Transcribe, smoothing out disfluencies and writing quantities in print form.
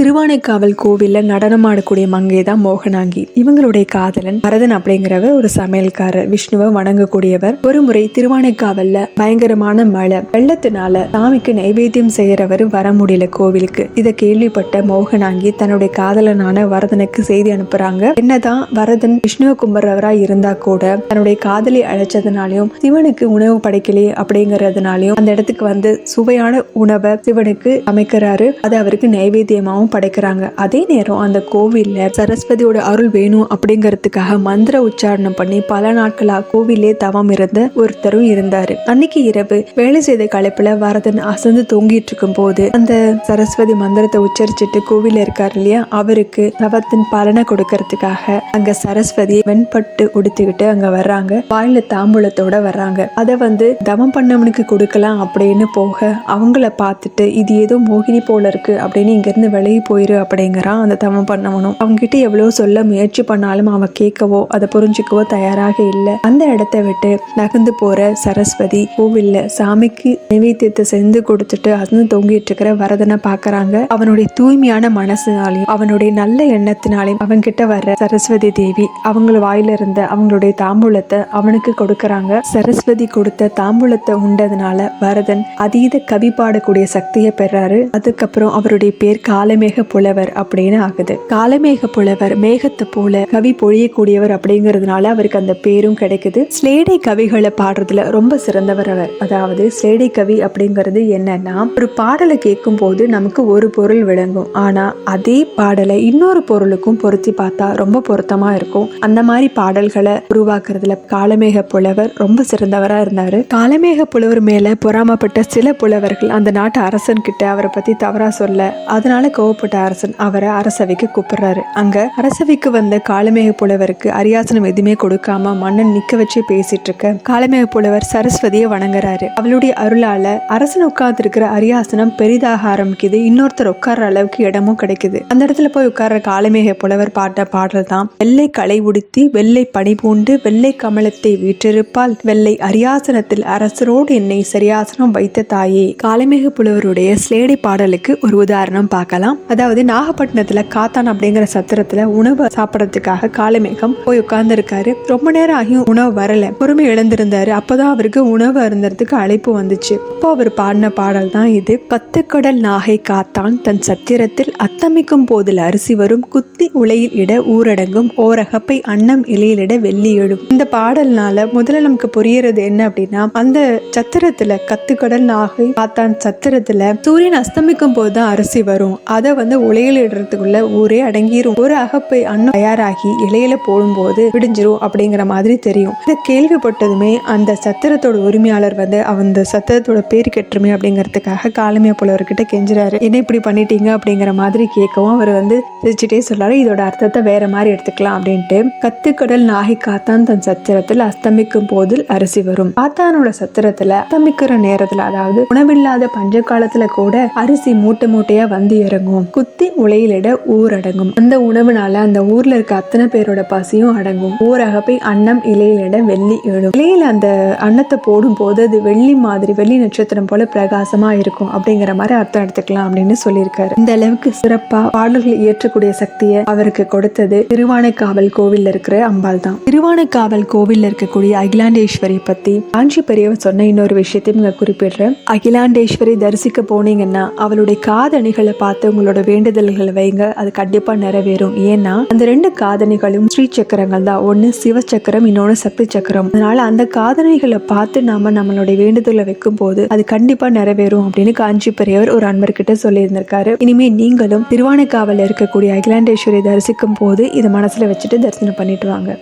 திருவானைக்காவல் கோவில்ல நடனமாடக்கூடிய மங்கை தான் மோகனாங்கி. இவங்களுடைய காதலன் பரதன் அப்படிங்கிறவர் ஒரு சமையல்காரர், விஷ்ணுவை வணங்கக்கூடியவர். ஒரு முறை திருவானைக்காவல்ல பயங்கரமான மழை, வெள்ளத்தினால சாமிக்கு நைவேத்தியம் செய்யறவர் வர முடியல கோவிலுக்கு. இதை கேள்விப்பட்ட மோகனாங்கி தன்னுடைய காதலனான வரதனுக்கு செய்தி அனுப்புறாங்க. என்னதான் வரதன் விஷ்ணுவை கும்பிட்றவரா இருந்தா கூட தன்னுடைய காதலி அழைச்சதுனாலையும் சிவனுக்கு உணவு படைக்கலையே அப்படிங்கறதுனாலையும் அந்த இடத்துக்கு வந்து சுவையான உணவை சிவனுக்கு அமைக்கிறாரு. அது அவருக்கு நைவேத்தியமாவும் படைக்கிறாங்க. அதே நேரம் அந்த கோவில்ல சரஸ்வதியோட அருள் வேணும் அப்படிங்கறதுக்காக மந்திர உச்சாரணம் பண்ணி பல நாட்களா கோவிலே தவம் இருந்த ஒருத்தரும் இருந்தாரு. அன்னைக்கு இரவு வேலை செய்த களைப்புல வரதன் அசந்து தூங்கிட்டு இருக்கும் போது அந்த சரஸ்வதி மந்திரத்தை உச்சரிச்சுட்டு கோவில இருக்காரு இல்லையா, அவருக்கு தவத்தின் பலனை கொடுக்கறதுக்காக அங்க சரஸ்வதி வெண்பட்டு உடுத்திக்கிட்டு அங்க வர்றாங்க. வாயில தாம்பூலத்தோட வர்றாங்க. அதை வந்து தவம் பண்ணவனுக்கு கொடுக்கலாம் அப்படின்னு போக அவங்கள பார்த்துட்டு இது ஏதோ மோகினி போல இருக்கு அப்படின்னு இங்க இருந்து வெளியே போயிரு அப்படிங்கிறான் அந்த தவம் பண்ணவனும். அவங்க கிட்ட எவ்வளவு சொல்ல முயற்சி பண்ணாலும் அவன் கேட்கவோ அதை புரிஞ்சுக்கவோ தயாராக இல்லை. அந்த இடத்தை விட்டு நகர்ந்து போற சரஸ்வதி கோவில்ல சாமிக்கு நைவேத்தியத்தை செஞ்சு கொடுத்துட்டு அசந்து தொங்கிட்டு இருக்கிற வரதனை பாக்குறாங்க. அவனுடைய தூய்மையான மனசினாலையும் அவனுடைய நல்ல எண்ணத்தினாலையும் அவன்கிட்ட வர்ற சரஸ்வதி தேவி அவங்கள வாயில இருந்த அவங்களுடைய தாம்பூலத்தை அவனுக்கு கொடுக்கறாங்க. சரஸ்வதி கொடுத்த தாம்பூலத்தை உண்டதுனால வரதன் அதீத கவி பாடக்கூடிய சக்தியை பெறாரு. அதுக்கப்புறம் அவருடைய பேர் காலமேக புலவர் அப்படின்னு ஆகுது. காலமேக புலவர் மேகத்தை போல கவி பொழியக்கூடியவர் அப்படிங்கிறதுனால அவருக்கு அந்த பேரும் கிடைக்குது. ஸ்லேடை கவிகளை பாடுறதுல ரொம்ப சிறந்தவர் அவர். அதாவது ஸ்லேடை கவி அப்படிங்கிறது என்னன்னா, ஒரு பாடலை கேட்கும் போது நமக்கு ஒரு பொருள் விளங்கும், ஆனா அதே பாடலை இன்னொரு பொருளுக்கும் பொருத்தி பார்த்தா ரொம்ப பொருத்தமா இருக்கும். அந்த மாதிரி பாடல்களை உருவாக்குறதுல காலமேக புலவர் ரொம்ப சிறந்தவரா இருந்தாரு. காலமேக புலவர் மேல பொறாமப்பட்ட சில புலவர்கள் அந்த நாட்டு அரசன் கிட்ட அவரை பத்தி தவறா சொல்ல, அதனால கோவப்பட்ட அரசன் அவரை அரசவைக்கு கூப்பிடுறாரு. அங்க அரசவைக்கு வந்த காலமேக புலவருக்கு அரியாசனம் எதுவுமே கொடுக்காம மன்னன் நிக்க வச்சு பேசிட்டு இருக்க காலமேக புலவர் சரஸ்வதியை வணங்குறாரு. அவளுடைய அருளால அரசன் உட்கார்ந்து இருக்கிற அரியாசனம் பெரிதாக ஆரம்பிக்குது. இன்னொருத்தர் உட்கார்ற அளவுக்கு இடமும் கிடைக்குது. அந்த இடத்துல போய் உட்கார்ற காலமேக புலவர் பாட்ட பாடல் தான் வெள்ளை களை உடுத்தி வெள்ளை பனி பூண்டு வெள்ளை கமலத்தை வீற்றிருப்பால் வெள்ளை அரியாசனத்தில் அரசரோடு என்னை சரியாசனம் வைத்த தாயே. காலமேக புலவருடைய ஸ்லேடை பாடலுக்கு ஒரு உதாரணம் பார்க்கலாம். அதாவது நாகப்பட்டினத்துல காத்தான் அப்படிங்கிற சத்திரத்துல உணவு சாப்பிடறதுக்காக காலமேகம் போய் உட்கார்ந்து இருக்காரு. ரொம்ப நேரம் ஆகியும் உணவு வரல, பொறுமை இழந்திருந்தாரு. அப்பதான் அவருக்கு உணவு அருந்தறதுக்கு அழைப்பு வந்துச்சு. அப்போ அவர் பாடின பாடல் தான் இது. பத்துக்கடல் நாகை காத்தான் தன் சத்திரத்தில் அத்தமிக்கும் போதில் அரிசி வரும் குத்தி உலையில் இட ஊரடங்கும் ஓரகப்பை அன்னம் இலையிலிட வெள்ளி எழும். இந்த பாடல்னால முதல்ல நமக்கு புரியறது என்ன அப்படின்னா, அந்த சத்திரத்துல கத்துக்கடல் நாகை காத்தான் சத்திரத்துல சூரியன் அஸ்தமிக்கும் போதுதான் அரிசி வரும். அதை வந்து உலையில இடுறதுக்குள்ள ஊரே அடங்கிரும். ஒரு அகப்பை அன்னம் தயாராகி இலையில போடும்போது விடிஞ்சிரும் அப்படிங்கிற மாதிரி தெரியும். இதை கேள்விப்பட்டதுமே அந்த சத்திரத்தோட உரிமையாளர் வந்து அந்த சத்திரத்தோட பேர் கெட்டுருமே அப்படிங்கறதுக்காக காலமேக புலவர்கிட்ட கெஞ்சுறாரு. என்ன இப்படி பண்ணிட்டீங்க அப்படிங்கிற மாதிரி கேட்கவும் அவர் வந்து சிரிச்சுட்டே சொல்றாரு, இதோட அர்த்தத்தை வேற மாதிரி எடுத்துக்கலாம் அப்படின்ட்டு. கத்துக்கடல் நாகை காத்தான் தன் சத்திரத்தில் அஸ்தமிக்கும் போதில் அரிசி வரும். காத்தானோட சத்திரத்துல அஸ்தமிக்கிற நேரத்துல, அதாவது உணவில்லாத பஞ்ச காலத்துல கூட அரிசி மூட்டை மூட்டையா வந்து இறங்கும். குத்தி உலையிலிட ஊர் அடங்கும். அந்த உணவுனால அந்த ஊர்ல இருக்க அத்தனை பேரோட பசியும் அடங்கும். ஊரகப்பை அன்னம் இலையிலிட வெள்ளி எழும். இலையில அந்த அன்னத்தை போடும் போது அது வெள்ளி மாதிரி, வெள்ளி நட்சத்திரம் போல பிரகாசமா இருக்கும் அப்படிங்கிற மாதிரி அர்த்தம் எடுத்துக்கலாம் அப்படின்னு சொல்லியிருக்காரு. இந்த அளவுக்கு சிறப்பா பாடல்களை இயற்றக்கூடிய சக்தியை அவருக்கு கொடுத்தது திருவானைக்காவல் கோவில்ல இருக்கிற அம்பாள் தான். திருவானைக்காவல் கோவில்ல இருக்கக்கூடிய அகிலாண்டேஸ்வரி பத்தி காஞ்சி பெரியவர் சொன்ன இன்னொரு விஷயத்தையும் இங்க குறிப்பிடுறேன். அகிலாண்டேஸ்வரி தரிசிக்க போனீங்கன்னா அவளுடைய காதணிகளை பார்த்து உங்களோட வேண்டுதல்களை வைங்க, அது கண்டிப்பா நிறைவேறும். ஏன்னா அந்த ரெண்டு காதணிகளும் ஸ்ரீ சக்கரங்கள் தான். ஒன்னு சிவ சக்கரம், இன்னொன்னு சக்தி சக்கரம். அதனால அந்த காதணிகளை பார்த்து நாம நம்மளுடைய வேண்டுதலை வைக்கும் போது அது கண்டிப்பா நிறைவேறும் அப்படின்னு காஞ்சி பெரியவர் ஒரு அன்பர்கிட்ட சொல்லி இருந்திருக்காரு. இனிமே நீங்களும் திருவானைக்காவல்ல இருக்கக்கூடிய அகிலாண்டேஸ்வரி தரிசிக்கும் போது இதை மனசுல வச்சுட்டு தரிசனம் பண்ணிட்டு வாங்க.